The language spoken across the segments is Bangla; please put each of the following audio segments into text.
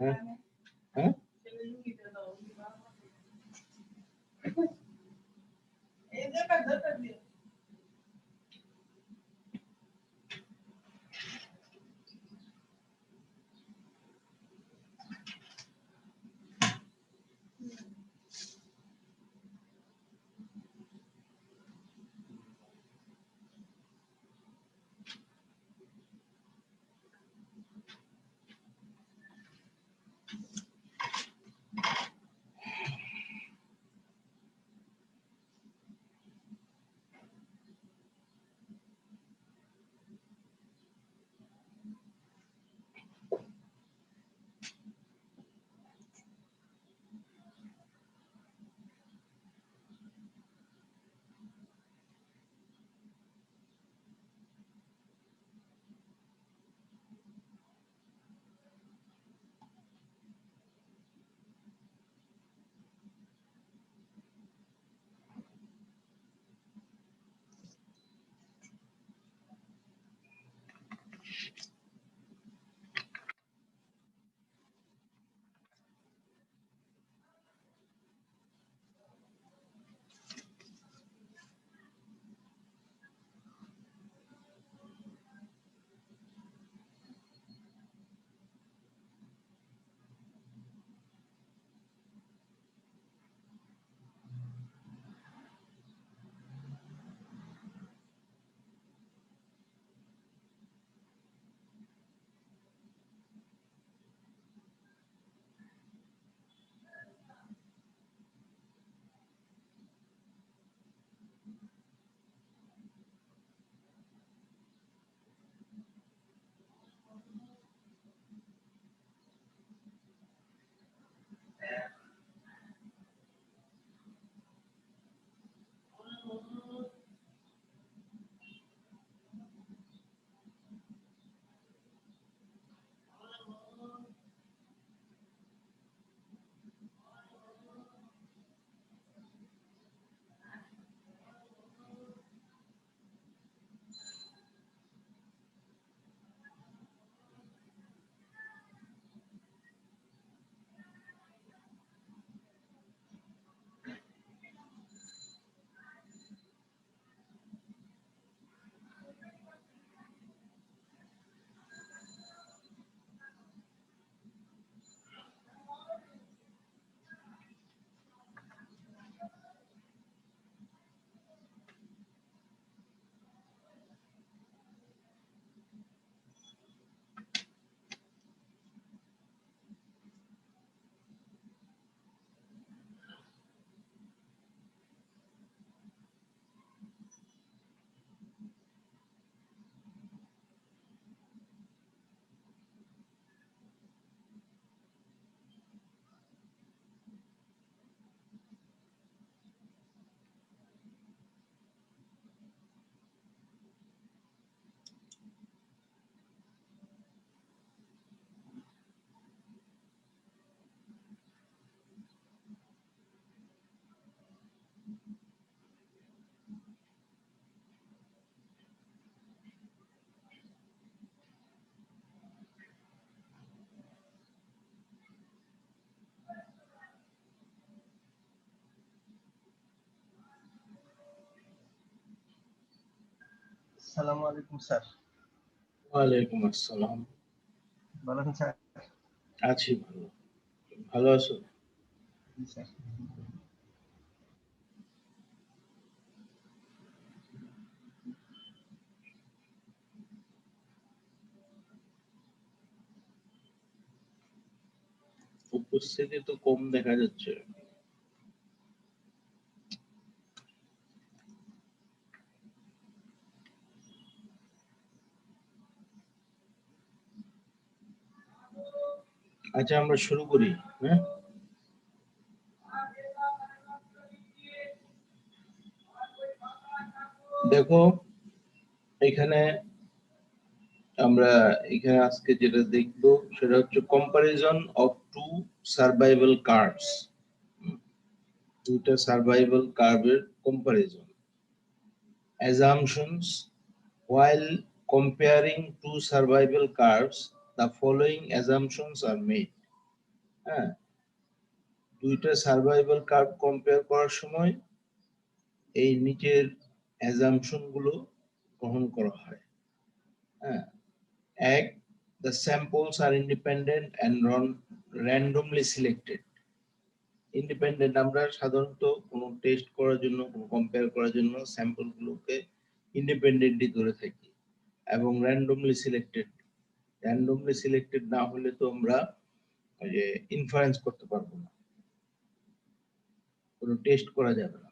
হ্যাঁ হ্যাঁ আসসালামু আলাইকুম স্যার। ওয়ালাইকুম আসসালাম। ভালো আছেন স্যার? আছি ভালো। ভালো আছো? জি স্যার। উপস্থিতি তো কম দেখা যাচ্ছে। আচ্ছা আমরা শুরু করি। হ্যাঁ, দেখো এখানে আমরা আজকে যেটা দেখবো সেটা হচ্ছে comparison of two survival curves. দুইটা সার্ভাইভাল কার্ভের comparison. Assumptions: while comparing two survival curves, the following assumptions are made. হ্যাঁ, দুইটা সার্ভাইভাল কার্ভ কম্পেয়ার করার সময় এই নিচের অ্যাজাম্পশন গুলো গ্রহণ করা হয়। হ্যাঁ, এক, the samples are independent and randomly selected. Independent, আমরা সাধারণত কোনো টেস্ট করার জন্য, কোনো কম্পেয়ার করার জন্য স্যাম্পল গুলোকে ইন্ডিপেন্ডেন্টলি ধরে থাকি এবং র্যান্ডমলি সিলেক্টেড না হলে তো আমরা ওই যে ইনফারেন্স করতে পারবো না, কোনো টেস্ট করা যাবে না।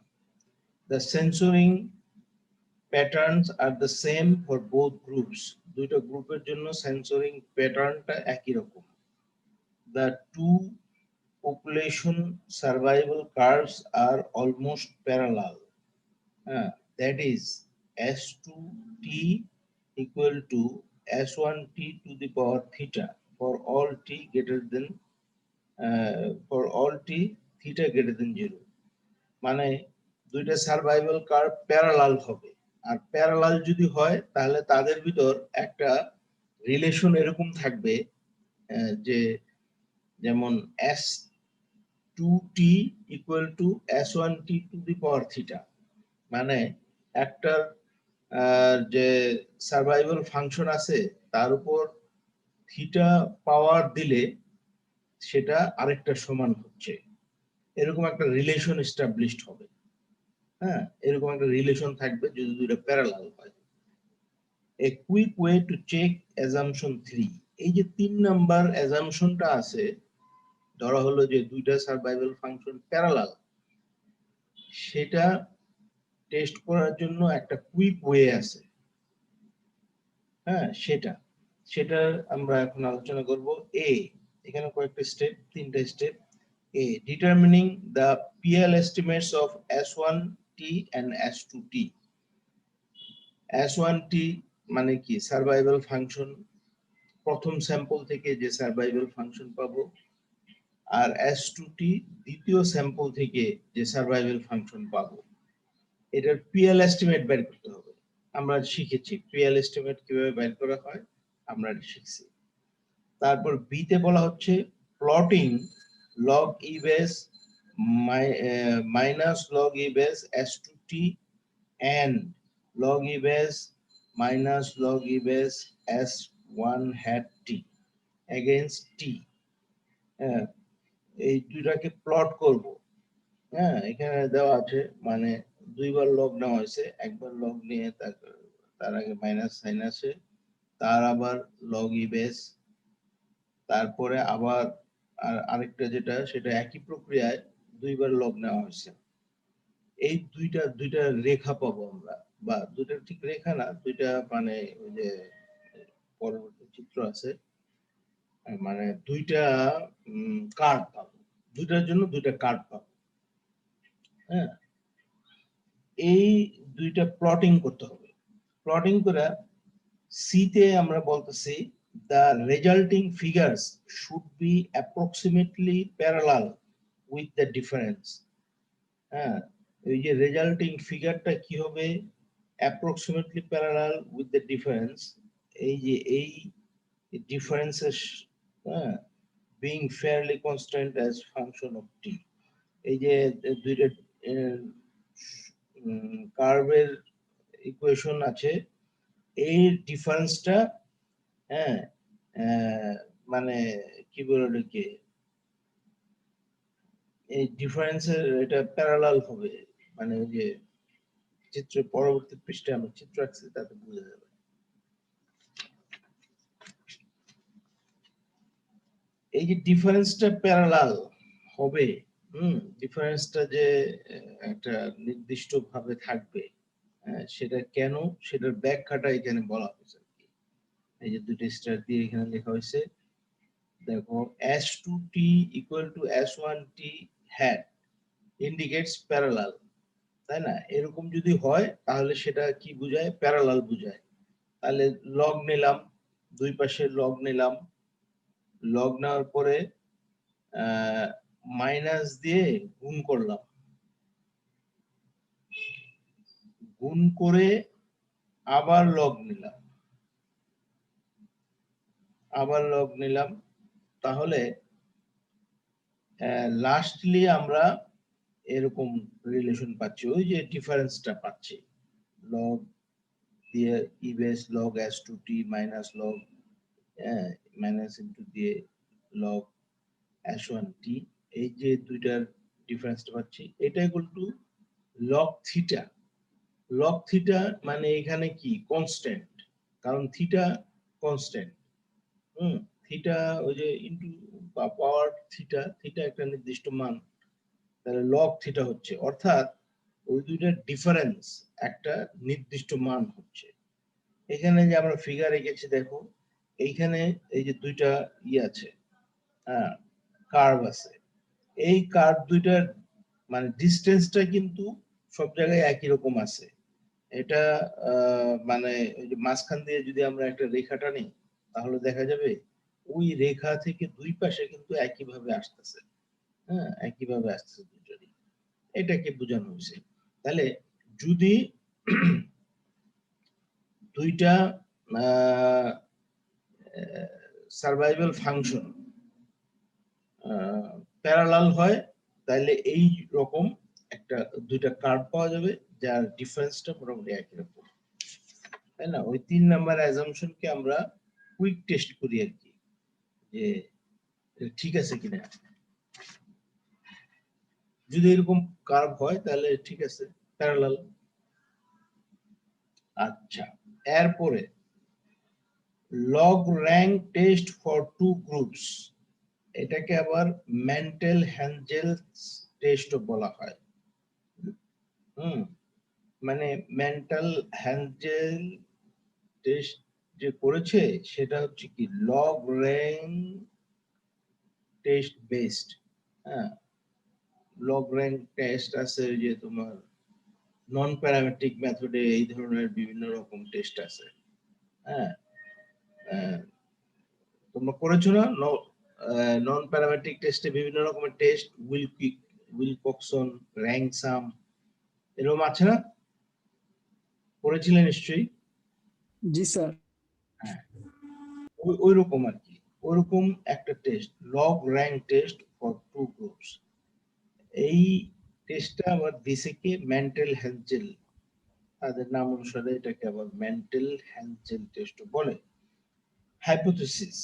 The censoring patterns are the same for both groups. দুইটা গ্রুপের জন্য সেন্সরিং প্যাটার্নটা একই রকম। The two population survival curves are almost parallel. That is S2T equal to S1T to the power theta for all t greater than theta greater than 0. মানে দুইটা সার্ভাইভাল কার্ভ প্যারালাল হবে, আর প্যারালাল যদি হয় তাহলে তাদের ভিতর একটা রিলেশন এরকম থাকবে যে যেমন S2T equal to S1T to the power theta, মানে একটা যে সার্ভাইভাল ফাংশন আছে তার উপর থিটা পাওয়ার দিলে সেটা আরেকটা সমান হচ্ছে, এরকম একটা রিলেশন এস্টাবলিশড হবে। হ্যাঁ, এরকম একটা রিলেশন থাকবে যদি দুইটা প্যারালাল হয়। A quick way to check assumption 3, এই যে 3 নাম্বার অ্যাজাম্পশনটা আছে, ধরা হলো যে দুইটা সার্ভাইভাল ফাংশন প্যারালাল, সেটা টেস্ট করার জন্য একটা কুইক ওয়ে আছে। হ্যাঁ, সেটা আমরা এখন আলোচনা করব। এখানে কয়েকটা স্টেপ, 3টা step. Determining the PL estimates of S1T and S2T. S1T মানে কি? সার্ভাইভাল ফাংশন, প্রথম স্যাম্পল থেকে যে সার্ভাইভাল ফাংশন পাবো, আর S2T দ্বিতীয় স্যাম্পল থেকে যে সার্ভাইভাল ফাংশন পাবো। এটার PL এস্টিমেট বের করতে হবে। আমরা শিখেছি PL এস্টিমেট কিভাবে বের করা হয়, আমরা শিখছি। তারপর বি তে বলা হচ্ছে plotting log e base minus log e base S2T and log e base minus log e base S1 hat T against T. এই দুইটাকে প্লট করব। হ্যাঁ, এখানে দেওয়া আছে, মানে দুইবার লগ নেওয়া হয়েছে, একবার লগ নিয়ে তার আগে মাইনাস সাইন আছে, তার আবার লগ ই বেস, তারপরে আবার আরেকটা যেটা সেটা একই প্রক্রিয়ায় দুইবার লগ নেওয়া হয়েছে। এই দুইটা রেখা পাবো আমরা, বা দুইটা ঠিক রেখা না, দুইটা মানে ওই যে পরবর্তী চিত্র আছে, মানে দুইটা কার্ভ পাবো, দুইটার জন্য দুইটা কার্ভ পাবো। হ্যাঁ, এই দুইটা প্লটিং করতে হবে। প্লটিং করে সি তে আমরা বলতেছি the resulting figures should be approximately parallel with the difference. হ্যাঁ, এই যে রেজাল্টিং ফিগারটা কি হবে? approximately parallel with the difference, এই যে এই differences being fairly constant as function of t. এই যে দুইটা কার্ভের ইকুয়েশন আছে, এই ডিফারেন্সটা মানে কি বলে কি, এই ডিফারেন্সের এটা প্যারালাল হবে, মানে ওই যে চিত্রের পরবর্তী পৃষ্ঠায় আমরা চিত্র আঁকছি তাতে বোঝা যাবে। এই যে ডিফারেন্সটা প্যারালাল হবে, ডিফারেন্সটা যে একটা নির্দিষ্ট ভাবে থাকবে, সেটা কেন, সেটার ব্যাখ্যাটা এখানে বলা হয়েছে। এই যে দুটো স্টার দিয়ে এখানে লেখা হয়েছে, দেখো S2T equal to S1T hat indicates parallel, তাই না? এরকম যদি হয় তাহলে সেটা কি বোঝায়? প্যারালাল বোঝায়। তাহলে লগ নিলাম, দুই পাশে লগ নিলাম, লগ নেওয়ার পরে মাইনাস দিয়ে গুণ করলাম, গুণ করে আবার লগ নিলাম, তাহলে লাস্টলি আমরা এরকম রিলেশন পাচ্ছি, ওই যে ডিফারেন্সটা পাচ্ছি, লগ দিয়ে ই বেস লগ এস টু টি মাইনাস লগ মাইনাস ইন্টু দিয়ে লগ এস ওয়ান টি, এই যে দুইটার ডিফারেন্সটা পাচ্ছি, এটা equal to log theta. Log theta মানে এখানে কি কনস্ট্যান্ট, কারণ থিটা কনস্ট্যান্ট। থিটা ওই যে ইনটু পাওয়ার থিটা, থিটা একটা নির্দিষ্ট মান, তাহলে লগ থিটা হচ্ছে, অর্থাৎ ওই দুইটার ডিফারেন্স একটা নির্দিষ্ট মান হচ্ছে। এখানে যে আমরা ফিগার এঁকেছি দেখো, এইখানে এই যে দুইটা আছে, হ্যাঁ, কার্ভ আছে, এই কার্ভ দুইটার মানে ডিস্টেন্সটা কিন্তু সব জায়গায় একই রকম আছে। এটা মানে ওই যে মাঝখান দিয়ে যদি আমরা একটা রেখা টানি, তাহলে দেখা যাবে ওই রেখা থেকে দুই পাশে কিন্তু একইভাবে আসতেছে, হ্যাঁ, একইভাবে আসতেছে দুইটারই। এটাকে বোঝানো হয়েছে। তাহলে যদি দুইটা সার্ভাইভাল ফাংশন প্যারালাল হয়, তাহলে এই রকম একটা দুইটা কার্ভ পাওয়া যাবে যার ডিফারেন্সটা মোটামুটি একই রকম, তাই না? ওই 3 নাম্বার অ্যাজাম্পশনকে আমরা কুইক টেস্ট করি আর কি, যে ঠিক আছে কিনা। যদি এরকম কার্ভ হয় তাহলে ঠিক আছে, প্যারালাল। আচ্ছা, এরপরে log rank test for two groups, এটাকে আবার মেন্টাল হ্যান্ডজেল টেস্ট বলা হয়। মানে মেন্টাল হ্যান্ডজেল টেস্ট যে করেছে সেটা হচ্ছে কি লগ র্যাঙ্ক টেস্ট বেসড। হ্যাঁ, লগ র্যাঙ্ক টেস্ট আছে, যে তোমার নন প্যারামেট্রিক মেথডে এই ধরনের বিভিন্ন রকম টেস্ট আছে। হ্যাঁ, তোমরা করেছো না নন প্যারামেট্রিক টেস্টে বিভিন্ন রকমের টেস্ট, উইলকক্সন, র্যাঙ্ক সাম, এরকম আছে না? করেছিলেন নিশ্চয়ই। জি স্যার। হ্যাঁ, ওই রকম আর কি, ওরকম একটা test, log rank test for two groups. এই টেস্টটা আবার দিছে কি মেন্টাল হ্যান্ডজেল, তাদের নাম অনুসারে এটাকে আবার মেন্টাল হ্যান্ডজেল টেস্ট বলে। হাইপোথেসিস,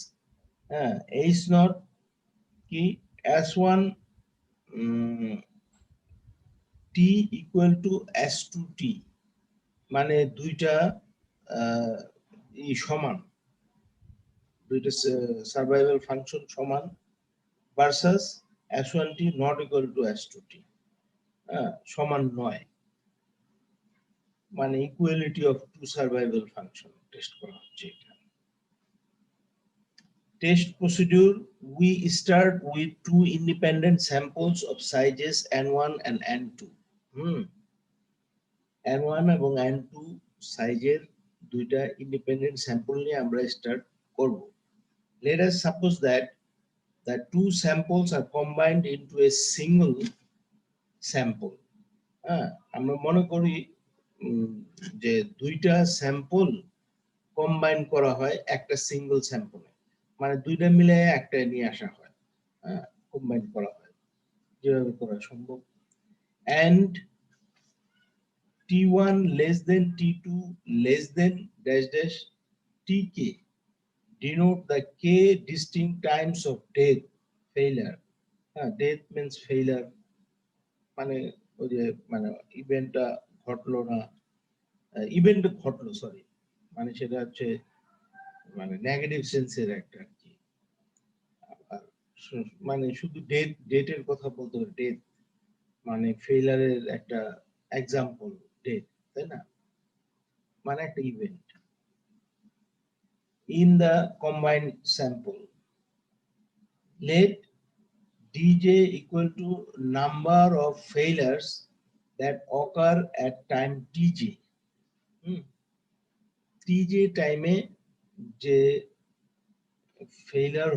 হ্যাঁ, এইচ নট কি S1 T equal to S2 টি, মানে দুইটা সমান, দুইটা সার্ভাইভাল ফাংশন সমান, versus S1 T not equal to S2 টি, সমান নয়, মানে equality of two survival function test করা হচ্ছে এখানে। Test procedure, we start with two independent samples of sizes N1 and N2. N1 এবং N2 সাইজের দুইটা ইন্ডিপেন্ডেন্ট স্যাম্পল নিয়ে আমরা স্টার্ট করব। Let us suppose that the two samples are combined into a single sample. আমরা মনে করি যে দুইটা স্যাম্পল কম্বাইন করা হয় একটা সিঙ্গেল স্যাম্পলে, মানে দুইটা মিলে একটা নিয়ে আসা হয়, কম্বাইন করা হয়, যেভাবে করা সম্ভব। and T1 less than T2 less than dash dash Tk denote the k distinct times of death failure. Death means failure, মানে ওই যে মানে ইভেন্টটা ঘটলো না, ইভেন্ট ঘটলো সরি, মানে সেটা হচ্ছে মানে নেগেটিভ সেন্সের একটা আর কি, মানে শুধু ডেটের কথা বলতে হবে, ডেট মানে ফেইলারের একটা এক্সাম্পল, ডেট, তাই না, মানে একটা event. In the combined sample, let dj equal to number of failures that occur at time tj. tj টাইমে যে ফেইলার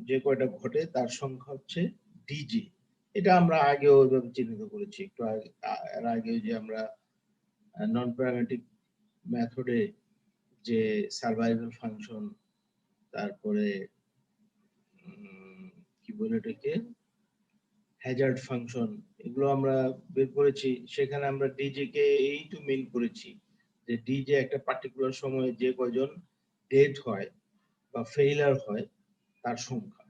যে কয়টা ঘটে তার সংখ্যা হচ্ছে dj। এটা আমরা আগেও চিহ্নিত করেছি একটু আগে যে আমরা নন প্যারামেট্রিক মেথডে যে সার্ভাইভাল ফাংশন, তারপরে কি বলে এটাকে হ্যাজার্ড ফাংশন, এগুলো আমরা বের করেছি। সেখানে আমরা ডিজে কে এইটু মিন করেছি যে ডিজে একটা পার্টিকুলার সময়ে যে কয়জন ডেড হয় বা ফেইলার হয় তার সংখ্যা।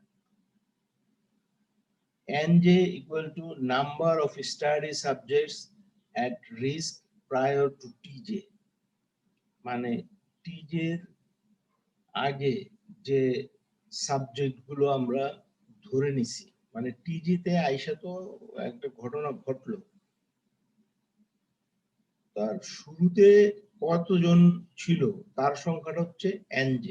NJ equal to number of study subjects at risk prior to TJ, মানে TJ এর আগে যে সাবজেক্ট গুলো আমরা ধরে নিছি, মানে টিজি তে আইসা তো একটা ঘটনা ঘটলো, তার শুরুতে কতজন ছিল তার সংখ্যাটা হচ্ছে NJ।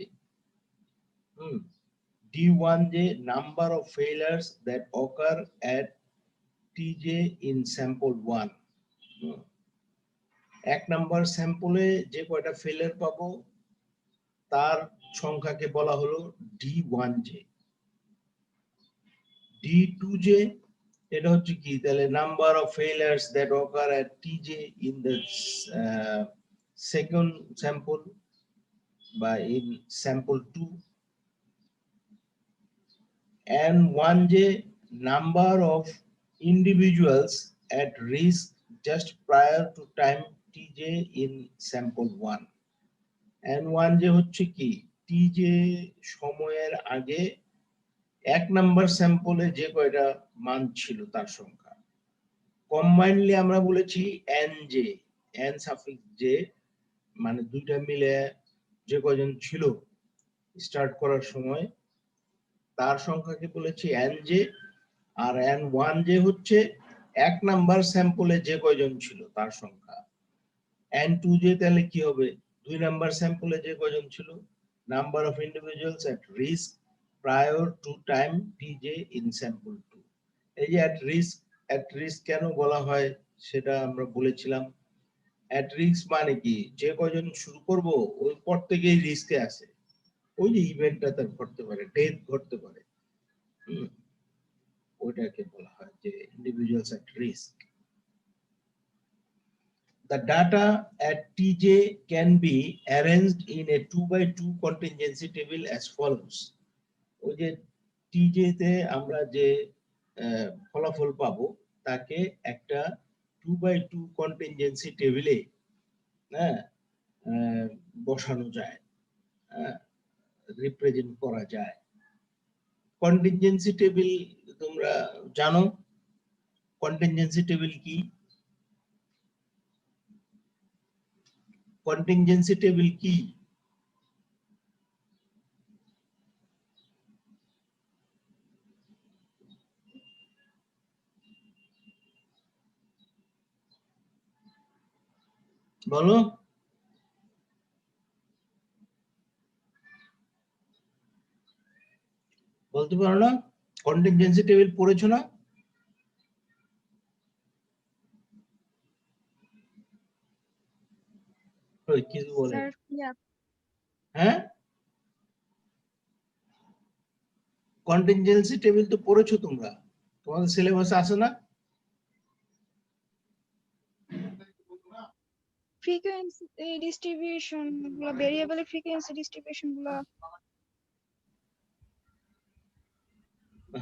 D1J number of failures that occur at TJ in sample 1, এক নাম্বার স্যাম্পলে যে কয়টা ফেলিয়ার পাবো তার সংখ্যাকে বলা হলো D1J। D2J এটা হচ্ছে কি, তাহলে number of failures that ochre at TJ in the second sample বা in sample 2, and 1J number of individuals at risk just prior to time TJ in sample 1, and 1J হচ্ছে কি টিজে সময়ের আগে এক নাম্বার স্যাম্পলে যে কয়টা মান ছিল তার সংখ্যা। কম্বাইনলি আমরা বলেছি NJ, n সাফিক্স j, মানে দুইটা মিলে যে কয়জন ছিল স্টার্ট করার সময় তার সংখ্যাকে বলেছি NJ, আর N1J হচ্ছে এক নাম্বার স্যাম্পলে যে কয়জন ছিল তার সংখ্যা। N2J তাহলে কি হবে, দুই নাম্বার স্যাম্পলে যে কয়জন ছিল, number of individuals at risk prior to time TJ in sample 2। এই যে at risk কেন বলা হয় সেটা আমরা বলেছিলাম। at risk মানে কি, যে কয়জন শুরু করব ওই পর থেকেই রিস্কে আছে, ওই যে ইভেন্টটা তার ঘটতে পারে, ডেথ ঘটতে পারে, ওইটাকে বলা হয় যে individuals at risk। The data at TJ can be arranged in a 2x2 contingency table as follows। ওই যে টিজে তে আমরা যে ফলাফল পাবো তাকে একটা 2x2 কন্টিনজেন্সি টেবিলে বসানো যায়, রিপ্রেজেন্ট করা যায়। কন্টিনজেন্সি টেবিল তোমরা জানো, কন্টিনজেন্সি টেবিল কি? কন্টিনজেন্সি টেবিল কি? বলো, বলতে পারো না? কন্টিনজেন্সি টেবিল পড়েছো না? কিছু বলে, হ্যাঁ কন্টিনজেন্সি টেবিল তো পড়েছো তোমরা, তোমাদের সিলেবাসে আছে না? ফ্রিকোয়েন্সি ডিস্ট্রিবিউশন গুলো, ভেরিয়েবল ফ্রিকোয়েন্সি ডিস্ট্রিবিউশন গুলো,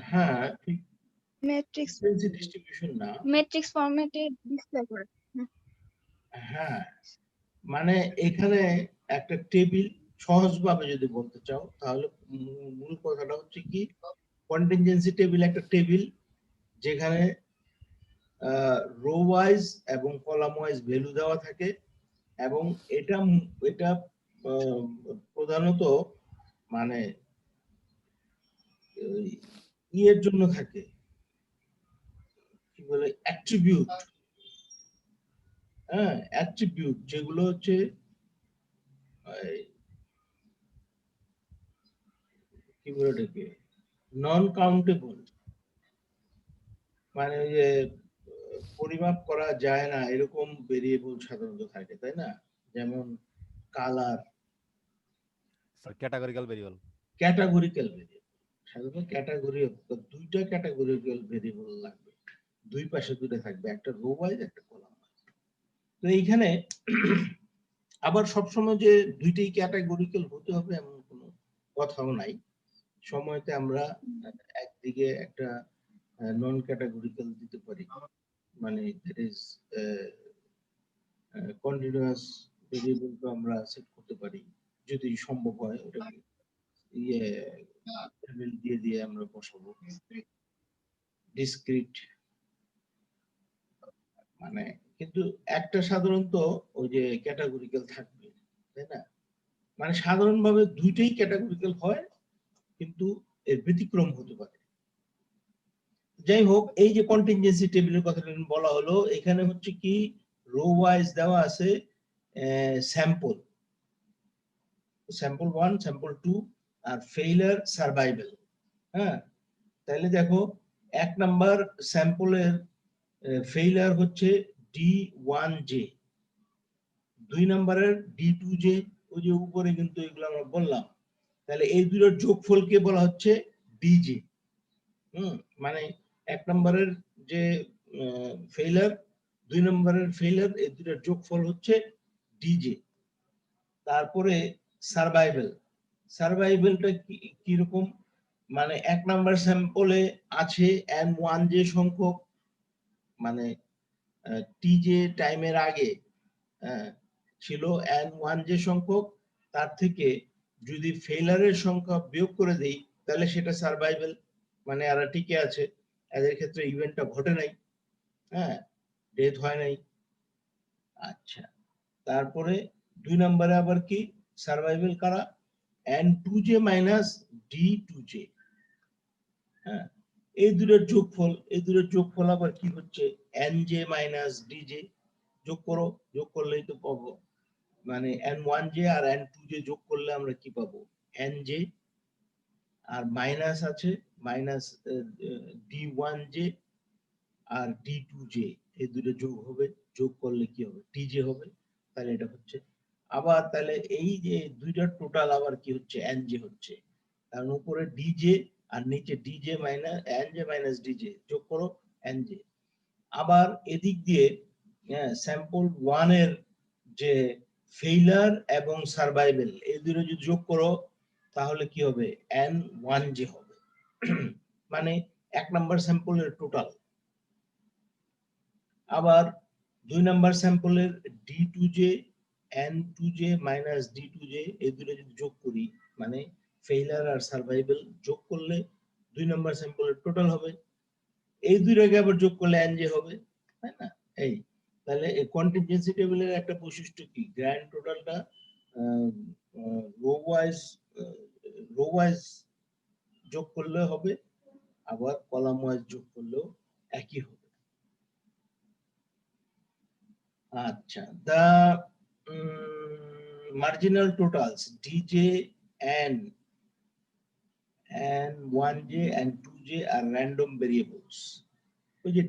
হ্যাঁ ঠিক, ম্যাট্রিক্স ডিস্ট্রিবিউশন না, ম্যাট্রিক্স ফরম্যাটে ডিসপ্লে করে। হ্যাঁ মানে এখানে একটা টেবিল, সহজভাবে যদি বলতে চাও তাহলে মূল কথাটা হচ্ছে কি, কন্টিনজেন্সি টেবিল একটা টেবিল যেখানে রো ওয়াইজ এবং কলাম ওয়াইজ ভ্যালু দেওয়া থাকে, এবং এটা এটা প্রধানত মানে ইয়ের জন্য থাকে, কি বলে, অ্যাট্রিবিউট, হ্যাঁ অ্যাট্রিবিউট যেগুলো হচ্ছে কি বলে এটাকে, নন কাউন্টেবল, মানে ওই যে পরিমাপ করা যায় না এরকম ভেরিয়েবল সাধারণত থাকে, তাই না? যেমন colour, categorical variable, categorical variable, সাধারণত ক্যাটাগরি, দুইটা ক্যাটাগরিক্যাল ভেরিয়েবল লাগবে, দুই পাশে দুটো থাকবে, একটা রো ওয়াইজ একটা কলাম ওয়াইজ। তো এইখানে আবার সবসময় যে দুইটাই ক্যাটাগরিক্যাল হতে হবে এমন কোনো কথাও নাই। সময়তে আমরা একদিকে একটা নন ক্যাটাগরিক্যাল দিতে পারি, মানে দ্যাট ইজ কন্টিনিউয়াস ভেরিয়েবলটা আমরা সেট করতে পারি যদি সম্ভব হয়, ওটাকে ইয়ে টেবিল দিয়ে দিয়ে আমরা বসাবো। ডিসক্রিট মানে, কিন্তু একটা সাধারণত ওই যে ক্যাটাগরিক্যাল থাকবে, তাই না? মানে সাধারণভাবে দুইটাই ক্যাটাগরিক্যাল হয়, কিন্তু এর ব্যতিক্রম হতে পারে। যাই হোক, এই যে কন্টিনজেন্সি টেবিলের কথাটা বলা হলো, এখানে হচ্ছে কি রো ওয়াইজ দেওয়া আছে স্যাম্পল, স্যাম্পল 1, স্যাম্পল 2 আর ফেইলার সার্ভাইভাল। হ্যাঁ, তাহলে দেখো 1 নাম্বার স্যাম্পলের ফেইলার হচ্ছে D1J, 2 নাম্বারের D2J, ওই যে উপরে কিন্তু এগুলো আমরা বললাম। তাহলে এই দুটোর যোগফলকে বলা হচ্ছে ডিজে। মানে 1 নম্বরের যে ফেইলার, 2 নম্বরের ফেইলার, এই দুটোর যোগফল হচ্ছে ডিজে। তারপরে সার্ভাইভাল, সার্ভাইভালটা কি রকম, মানে 1 নাম্বার স্যাম্পলে আছে N1J সংখ্যক, মানে টিজে টাইমের আগে ছিল N1J সংখ্যক, তার থেকে যদি ফেইলারের সংখ্যা বিয়োগ করে দেই তাহলে সেটা সার্ভাইভাল, মানে এরা টিকে আছে, এদের ক্ষেত্রে ইভেন্টটা ঘটে নাই, হ্যাঁ, ডেথ হয় নাই। আচ্ছা, তারপরে 2 নম্বরে আবার কি সার্ভাইভাল কারা, N2J মাইনাস D2J। হ্যাঁ, এই দুটোর যোগফল, এই দুটোর যোগফল আবার কি হচ্ছে NJ মাইনাস DJ। যোগ করো, যোগ করলেই তো পাবো, মানে N1J আর N2J যোগ করলে আমরা কি পাবো NJ, আর মাইনাস আছে মাইনাস D1J আর D2J, এই দুটো যোগ হবে, যোগ করলে কি হবে TJ হবে। তাহলে এটা হচ্ছে আবার, তাহলে এই যে দুইটার টোটাল আবার কি হচ্ছে NJ হচ্ছে, কারণ উপরে DJ আর নিচে DJ minus NJ minus DJ, যোগ করো NJ। আবার এদিক দিয়ে স্যাম্পল 1 এর যে ফেইলার এবং সার্ভাইভাল, এই দুটো যদি যোগ করো তাহলে কি হবে N1J হবে, মানে 1 নাম্বার স্যাম্পলের টোটাল। আবার 2 number স্যাম্পলের D2J N2J minus D2J, এই দুটো যদি যোগ করি, মানে ফেইলার আর সার্ভাইভাল যোগ করলে 2 নাম্বার স্যাম্পলের টোটাল হবে, এই দুইটাকে আবার যোগ করলে NJ হবে, তাই না? এই তাহলে এই কন্টিনজেন্সি টেবিলের একটা বৈশিষ্ট্য কি, গ্র্যান্ড টোটালটা রো ওয়াইজ যোগ করলে হবে, আবার কলাম ওয়াইজ যোগ করলেও একই হবে। আচ্ছা, the marginal totals DJ and N1J and 2J are random variables. ওই যে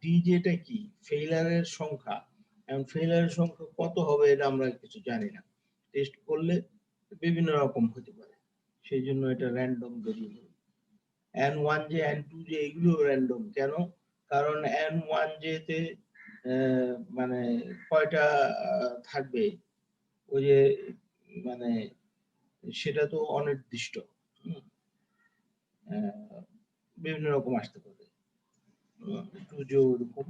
ডিজেটা কি ফেইলারের সংখ্যা, এখন ফেইলারের সংখ্যা কত হবে এটা আমরা কিছু জানি না, টেস্ট করলে বিভিন্ন রকম হতে পারে, সেই জন্য এটা র্যান্ডম ভেরিয়েবল। N1J N2J এগুলো র্যান্ডম কেন, কারণ N1J তে মানে কয়টা থাকবে, ওই যে মানে সেটা তো অনির্দিষ্ট, বিভিন্ন রকম আসতে পারে, 2J ওরকম।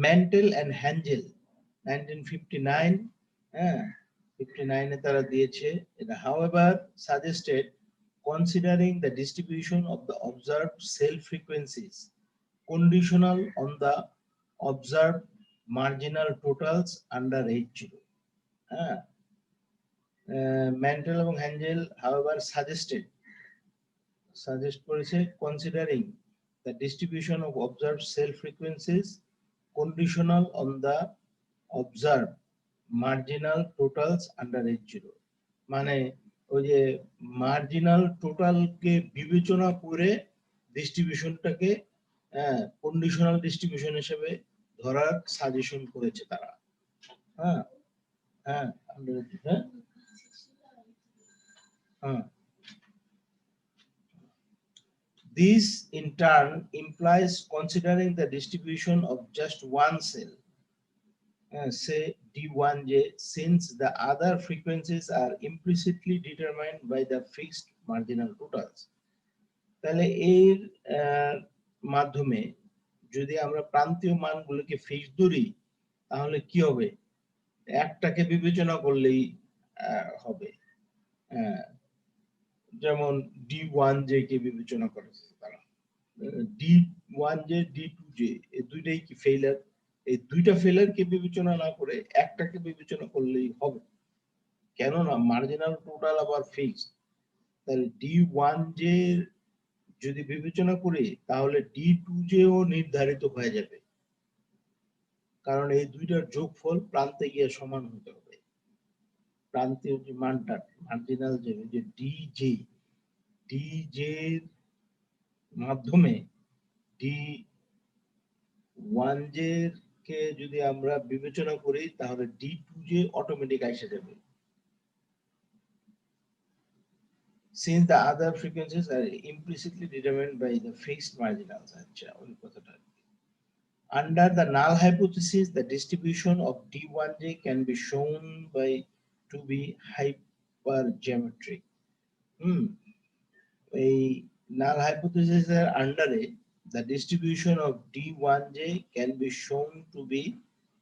Mantel and Hangel 1959, হ্যাঁ 59 এ তারা দিয়েছে এটা, however suggested considering the distribution of the observed cell frequencies conditional on the observed marginal totals under H0, হ্যাঁ Mantel এবং Hangel however suggest করেছে considering the distribution of observed cell frequencies conditional on the observed marginal totals under H0, মানে ওই যে মার্জিনাল টোটালকে বিবেচনা করে ডিস্ট্রিবিউশনটাকে কন্ডিশনাল ডিস্ট্রিবিউশন হিসেবে ধরার সাজেশন করেছে তারা। হ্যাঁ হ্যাঁ হ্যাঁ হ্যাঁ This in turn implies considering the distribution of just one cell, say D1J, since the other frequencies are implicitly determined by the fixed marginal totals. তাহলে এর মাধ্যমে যদি আমরা প্রান্তীয় মানগুলোকে ফিক্স ধরি তাহলে কি হবে, একটাকে বিবেচনা করলেই হবে। যেমন D1J কে বিবেচনা করেছে তারা, D1J D2J এই দুইটাই কি ফেইলার, এই দুইটা ফেইলারকে বিবেচনা না করে একটাকে বিবেচনা করলেই হবে, কেননা মার্জিনাল টোটাল আবার ফিক্সড। তাহলে D1J যদি বিবেচনা করি তাহলে D2J ও নির্ধারিত হয়ে যাবে, কারণ এই দুইটার যোগফল প্রান্তে গিয়ে সমান হতে হবে। প্রান্তীয় যে মানটা মার্জিনাল যে DJ এর মাধ্যমে D1J কে যদি আমরা বিবেচনা করি তাহলে D2J অটোমেটিক এসে যাবে। Since the other frequencies are implicitly determined by the fixed marginals, আচ্ছা ওই কথাটা। Under the null hypothesis, the distribution of D1J can be shown by to be hypergeometric. এই null hypothesis এর আন্ডারে the distribution of D1J can be shown to be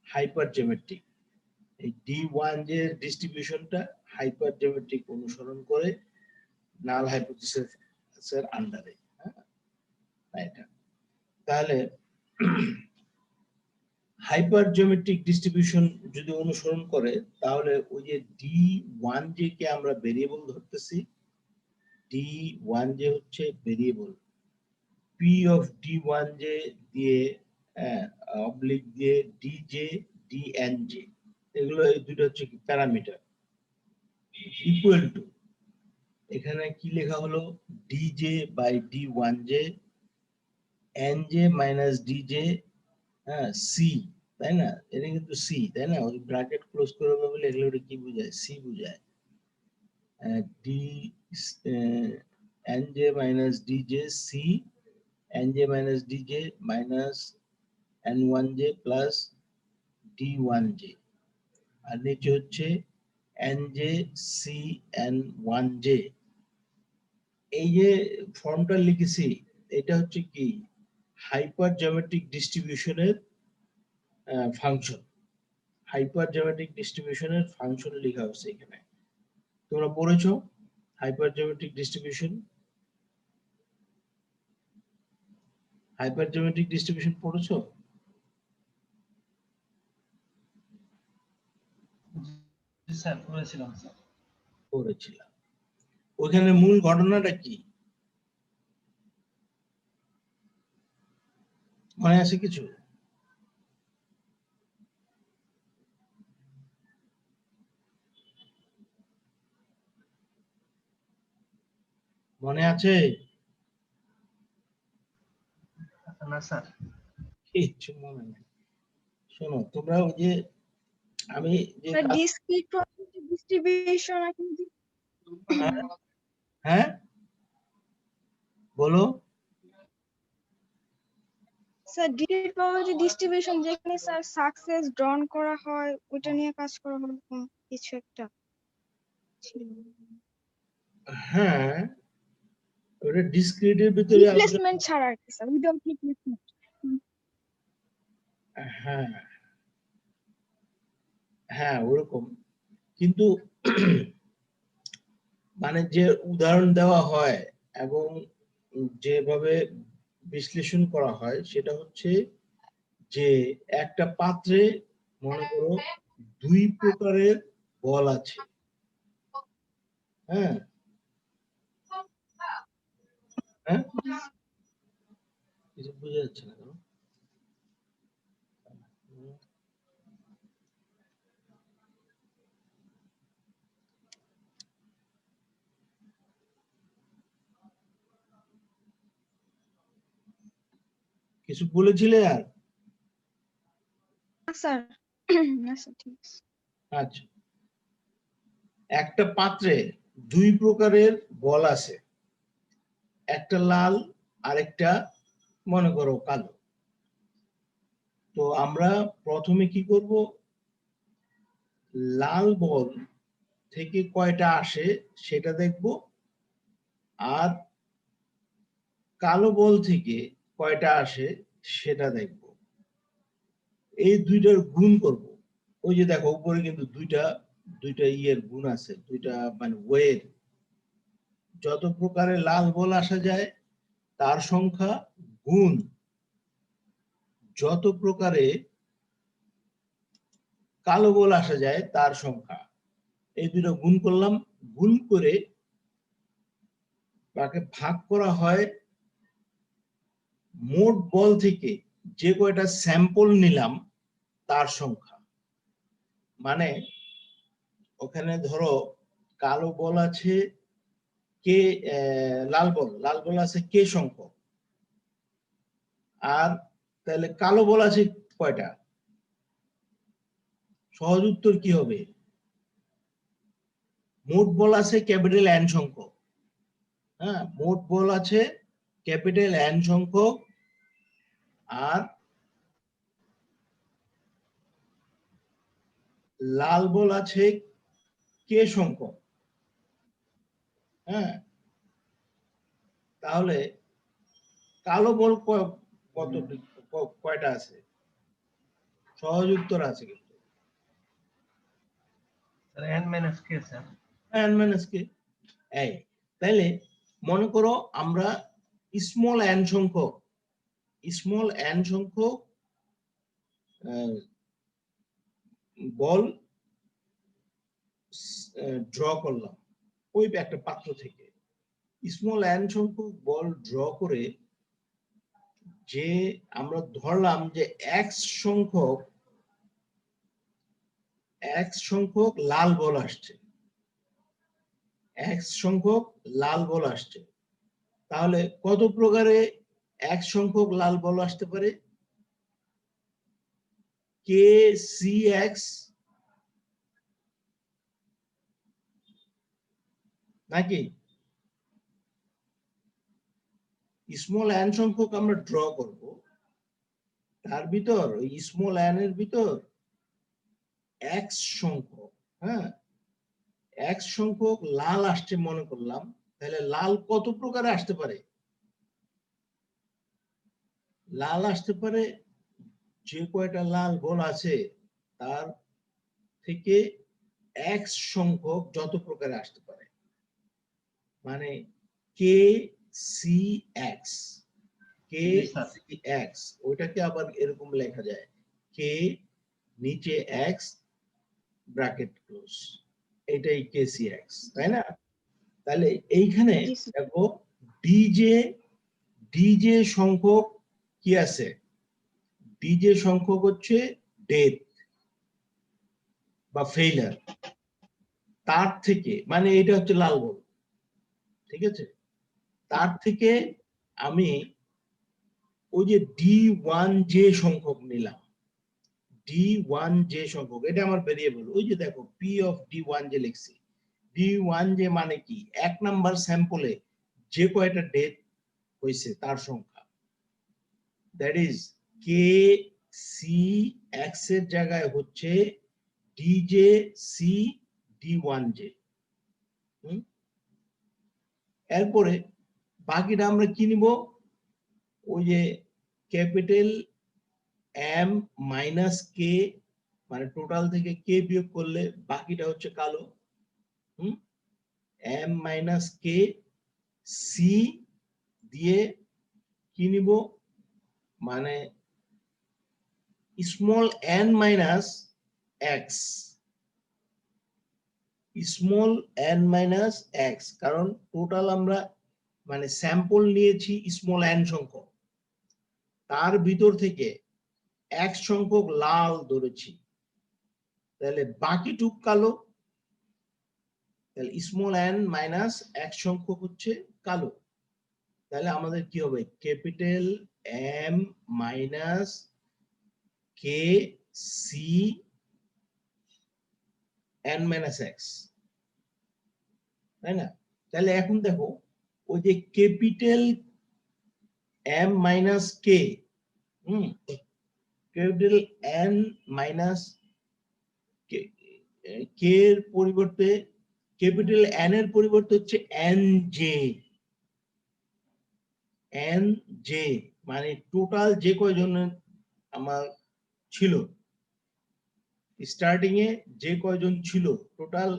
hypergeometric. এই D1J এর ডিস্ট্রিবিউশনটা হাইপারজিওমেট্রিক অনুসরণ করে নাল হাইপোথিসিস এর আন্ডারে। এটা তাহলে হাইপারজিওমেট্রিক ডিস্ট্রিবিউশন যদি অনুসরণ করে তাহলে ওই যে D1J কে আমরা ভেরিয়েবল ধরতেছি, D1J হচ্ছে ভেরিয়েবল, P of D1J দিয়ে অবলিক দিয়ে DJ DNJ, এগুলো এই দুটো হচ্ছে কি প্যারামিটার, ইকুয়াল টু এখানে কি লেখা হলো DJ by D1J NJ minus DJ C, তাই না, এটা কিন্তু C, তাই না, ওই ব্র্যাকেট ক্লোজ করে বলে এগুলো কি বোঝায়, C বোঝায়। D NJ minus DJ C NJ minus DJ minus N1J plus D1J, আর নিচে হচ্ছে NJ C N1J। এই যে ফর্মটা লিখেছি এটা হচ্ছে কি হাইপারজিওমেট্রিক ডিস্ট্রিবিউশনের ফাংশন, হাইপারজিওমেট্রিক ডিস্ট্রিবিউশনের ফাংশন লেখা হচ্ছে এখানে। তোমরা পড়েছো হাইপারজিওমেট্রিক ডিস্ট্রিবিউশন, হাইপারজিওমেট্রিক ডিস্ট্রিবিউশন পড়েছো? জি স্যার, পড়েছিলাম স্যার। পড়েছিলাম। ওখানে মূল ঘটনাটা কি মনে আছে কিছু? মনে আছে? না স্যার। কিচ্ছু মনে নেই। শোনো তোমরা ওই যে আমি যে ডিসক্রিট প্রবাবিলিটি ডিস্ট্রিবিউশন এখন হ্যাঁ বলো। স্যার ডিসক্রিট প্রবাবিলিটি ডিস্ট্রিবিউশন যেখানে স্যার সাকসেস ড্রন করা হয় ওটা নিয়ে কাজ করা হয় কিছু একটা ছিল। হ্যাঁ ওটা ডিসক্রিটের ভিতরে রিপ্লেসমেন্ট ছাড়া আর কি স্যার, উইদাউট রিপ্লেসমেন্ট। হ্যাঁ হ্যাঁ ওরকম, কিন্তু মানে যে উদাহরণ দেওয়া হয় এবং যেভাবে বিশ্লেষণ করা হয় সেটা হচ্ছে যে একটা পাত্রে মনে করো দুই প্রকারের বল আছে, হ্যাঁ হ্যাঁ কিছু বোঝা যাচ্ছে না কেন? কিছু বলেছিলে আর? স্যার না স্যার ঠিক আছে। আচ্ছা, একটা পাত্রে দুই প্রকারের বল আছে, একটা লাল আরেকটা মনে করো কালো। তো আমরা প্রথমে কি করব, লাল বল থেকে কয়টা আসে সেটা দেখব, আর কালো বল থেকে কয়টা আসে সেটা দেখব। এই দুইটার গুণ করব। ওই যে দেখো উপরে কিন্তু দুইটা ইয়ের গুণ আছে, দুইটা মানে ওয়ের। যত প্রকারের লাল বল আসা যায় তার সংখ্যা গুণ যত প্রকারে কালো বল আসা যায় তার সংখ্যা। এই দুটো গুণ করলাম, গুণ করে তাকে ভাগ করা হয় মোট বল থেকে যে কয়টা স্যাম্পল নিলাম তার সংখ্যা। মানে ওখানে ধরো কালো বল আছে কে, লাল বল আছে কে সংখ্যক, আর তাহলে কালো বল আছে কয়টা? সহজ উত্তর কি হবে? মোট বল আছে ক্যাপিটাল এন সংখ্যক। হ্যাঁ, মোট বল আছে ক্যাপিটাল এন সংখ্যক, আর লাল বল আছে কে সংখ্যক। হ্যাঁ, তাহলে কালো বল কয়টা আছে? সহজ উত্তর আছে কিন্তু sir n minus k sir. n minus k. এই তাহলে মনে করো আমরা স্মল n সংখ্যক বল ড্র করলাম ওই একটা পাত্র থেকে। স্মল n সংখ্যক বল ড্র করে যে আমরা ধরলাম যে x সংখ্যক লাল বল আসছে, x সংখ্যক লাল বল আসছে, তাহলে কত প্রকারে x সংখ্যক লাল বল আসতে পারে? কে সি এক্স নাকি স্মল n সংখ্যক আমরা ড্র করব, তার ভিতর ওই স্মল n এর ভিতর x সংখ্যক, হ্যাঁ x সংখ্যক লাল আসছে মনে করলাম, তাহলে লাল কত প্রকারে আসতে পারে? লাল আসতে পারে যে কয়টা লাল বল আছে তার থেকে x সংখ্যক যত প্রকারে আসতে পারে, মানে কে সি এক্স। কে সি এক্স ওইটাকে আবার এরকম লেখা যায় কে নিচে এক্স ব্র্যাকেট ক্লোজ, এটাই কে সি এক্স, তাই না? তাহলে এইখানে জি স্যার। দেখো ডিজে সংখ্যক কি আছে? ডিজে সংখ্যক হচ্ছে ডেথ বা ফেইলার, তার থেকে মানে এটা হচ্ছে লাল বল, ঠিক আছে? তার থেকে আমি ওই যে D1J সংখ্যক নিলাম, D1J সংখ্যক, এটা আমার ভেরিয়েবল। ওই যে দেখো P of D1J লিখছি। D1J মানে কি? এক নাম্বার স্যাম্পলে যে কয়টা ডেথ হয়েছে তার সংখ্যা, that is K C X এর জায়গায় হচ্ছে ডিজে সি D1J। এরপরে বাকিটা আমরা কি নিব? ওই যে ক্যাপিটাল এম মাইনাস কে, মানে টোটাল থেকে কে বিয়োগ করলে বাকিটা হচ্ছে কালো। এম মাইনাস কে সি দিয়ে কি নিব? মানে small n minus x, small n minus x, কারণ টোটাল আমরা মানে স্যাম্পল নিয়েছি স্মল এন সংখ্যক, তার ভিতর থেকে এক সংখ্যক লাল ধরেছি, তাহলে বাকিটুক কালো। তাহলে স্মল এন মাইনাস এক সংখ্যক হচ্ছে কালো। তাহলে আমাদের কি হবে? Capital M minus K C N minus x, তাই না? তাহলে এখন দেখো ওই যে ক্যাপিটাল এম মাইনাস কে, ক্যাপিটাল এন মাইনাস কে এর পরিবর্তে ক্যাপিটাল এন এর পরিবর্তে হচ্ছে এন জে, এন জে মানে টোটাল যে কয়জন আমার ছিল, স্টার্টিং এ যে কয়জন ছিল টোটাল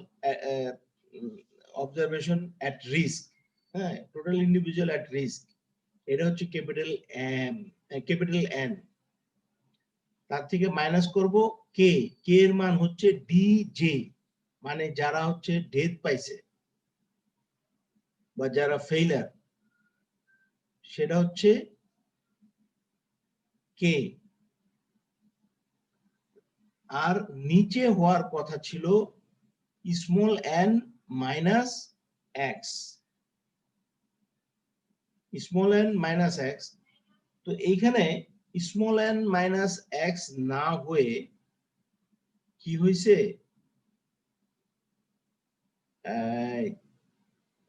অবজারভেশন অ্যাট রিস্ক, হ্যাঁ টোটাল ইন্ডিভিজুয়াল অ্যাট রিস্ক, এটা হচ্ছে ক্যাপিটাল এম, ক্যাপিটাল এন। তার থেকে মাইনাস করব কে, কে এর মান হচ্ছে ডি জে মানে যারা হচ্ছে ডেথ পাইছে বা যারা ফেইলার, সেটা হচ্ছে কে। আর নিচে হওয়ার কথা ছিল small n minus x, small n minus x. তো এইখানে স্মল এন মাইনাস এক্স না হয়ে কি হয়েছে,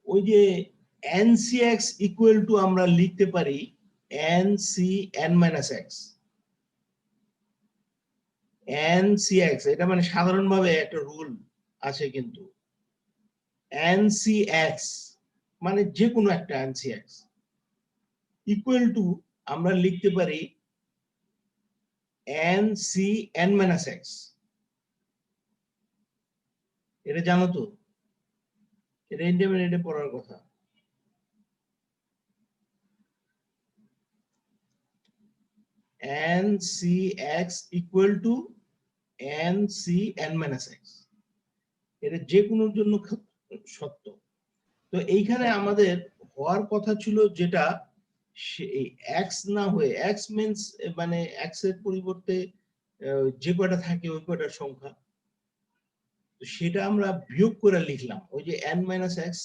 ওই যে N C X equal to আমরা লিখতে পারি N C N minus X, N C X এটা মানে সাধারণভাবে একটা রুল আছে, কিন্তু এন সি এক্স মানে যে কোনো একটা N C X equal to আমরা লিখতে পারি N C N minus X. এটা জানো তো, এটা ইন্টারমিডিয়েটে পড়ার কথা। N C X equal to N C N minus X, এটা যে কোনোর জন্য সত্য। তো এইখানে আমাদের হওয়ার কথা ছিল যেটা এক্স না হয়ে, এক্স মিন্স মানে এক্স এর পরিবর্তে যে কয়টা থাকে ওই কয়টার সংখ্যা, সেটা আমরা বিয়োগ করে লিখলাম ওই যে এন মাইনাস এক্স,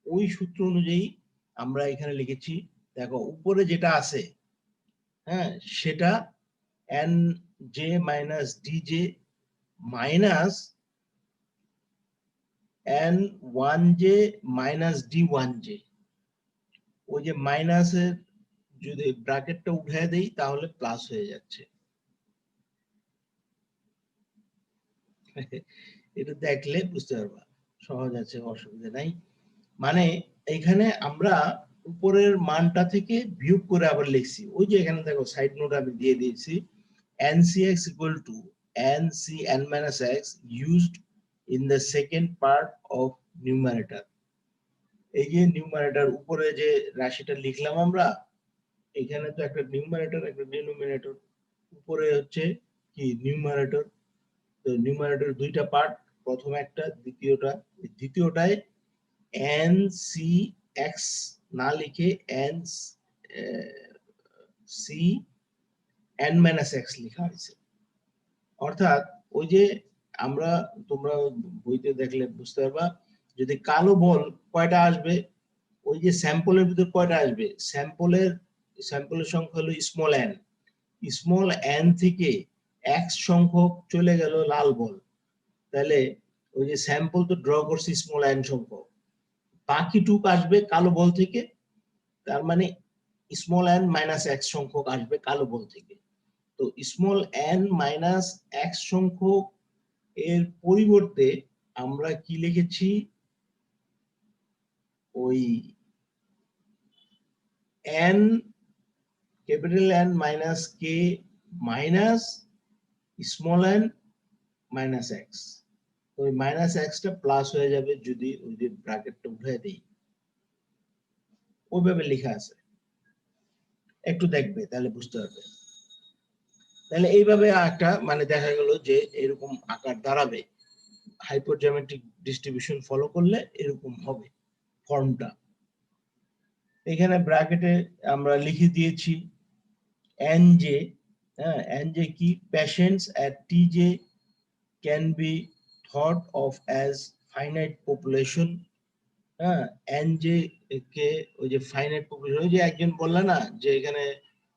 ওই সূত্র অনুযায়ী আমরা এখানে লিখেছি। দেখো উপরে যেটা আছে, হ্যাঁ সেটা N J minus D J minus N one J minus D one J. ওই যে মাইনাসের যদি ব্র্যাকেটটা উঠায় দেই তাহলে প্লাস হয়ে যাচ্ছে। এটা দেখলে বুঝতে পারবা, সহজ আছে, অসুবিধা নাই। মানে এখানে আমরা উপরের মানটা থেকে বিয়োগ করে আবার লিখছি, ওই যে এখানে দেখো সাইড নোট আমি দিয়ে দিয়েছি ncx equal to ncn minus x used in the second part of numerator। এই যে নিউমারেটর উপরে যে রাশিটা লিখলাম আমরা, এখানে তো একটা নিউমারেটর একটা ডিনোমিনেটর, উপরে হচ্ছে কি নিউমারেটর। তো নিউমারেটর দুইটা পার্ট, প্রথম একটা দ্বিতীয়টা, দ্বিতীয়টায় এন সি এক্স না লিখে N C N minus X লেখা হয়েছে। অর্থাৎ ওই যে আমরা, তোমরা বইতে দেখলে বুঝতে পারবা, যদি কালো বল কয়টা আসবে, ওই যে স্যাম্পলের ভিতর কয়টা আসবে, স্যাম্পলের সংখ্যা হলো স্মল এন, স্মল এন থেকে এক্স সংখ্যক চলে গেল লাল বল, তাহলে ওই যে স্যাম্পল তো ড্র করছি স্মল এন সংখ্যক, বাকি টুক আসবে কালো বল থেকে, তার মানে স্মল এন মাইনাস এক্স সংখ্যক আসবে কালো বল থেকে। তো স্মল এন মাইনাস এক্স সংখ্যক এর পরিবর্তে আমরা কি লিখেছি, ওই n capital n minus k minus small n minus x. ওই মাইনাস এক্সটা প্লাস হয়ে যাবে যদি ওই যে ব্র্যাকেটটা উঠে দেই, ওইভাবে লেখা আছে, একটু দেখবে তাহলে বুঝতে পারবে। তাহলে এইভাবে একটা মানে দেখা গেল যে এরকম আকার দাঁড়াবে, হাইপোজিওমেট্রিক ডিস্ট্রিবিউশন ফলো করলে এরকম হবে ফর্মটা। এখানে ব্র্যাকেটে আমরা লিখে দিয়েছি এন জে, হ্যাঁ এন জে কি, patients at T J can be thought of as finite population. হ্যাঁ এন জে কে ওই যে ফাইনাইট পপুলেশন, ওই যে একজন বললা না যে এখানে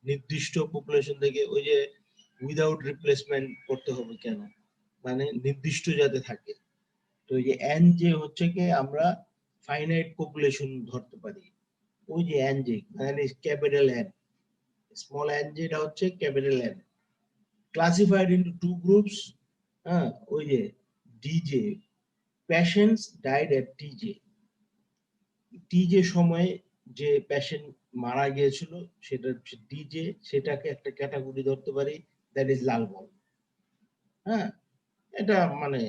নির্দিষ্ট পপুলেশন থেকে ওই যে উইদাউট রিপ্লেসমেন্ট করতে হবে কেন, মানে নির্দিষ্ট যাতে থাকে। তো এই যে এন জে হচ্ছে কি আমরা ফাইনাইট পপুলেশন ধরতে পারি, ওই যে এন জে মানে ক্যাপিটাল এন, স্মল এন যেটা হচ্ছে capital N, classified into two groups. হ্যাঁ ওই যে DJ, patients died at TJ, TJ সময়ে যে পেশেন্ট মারা গিয়েছিল সেটা হচ্ছে ডিজে, সেটাকে একটা ক্যাটাগরি ধরতে পারি, দ্যাট ইজ লাল বল। হ্যাঁ, এটা মানে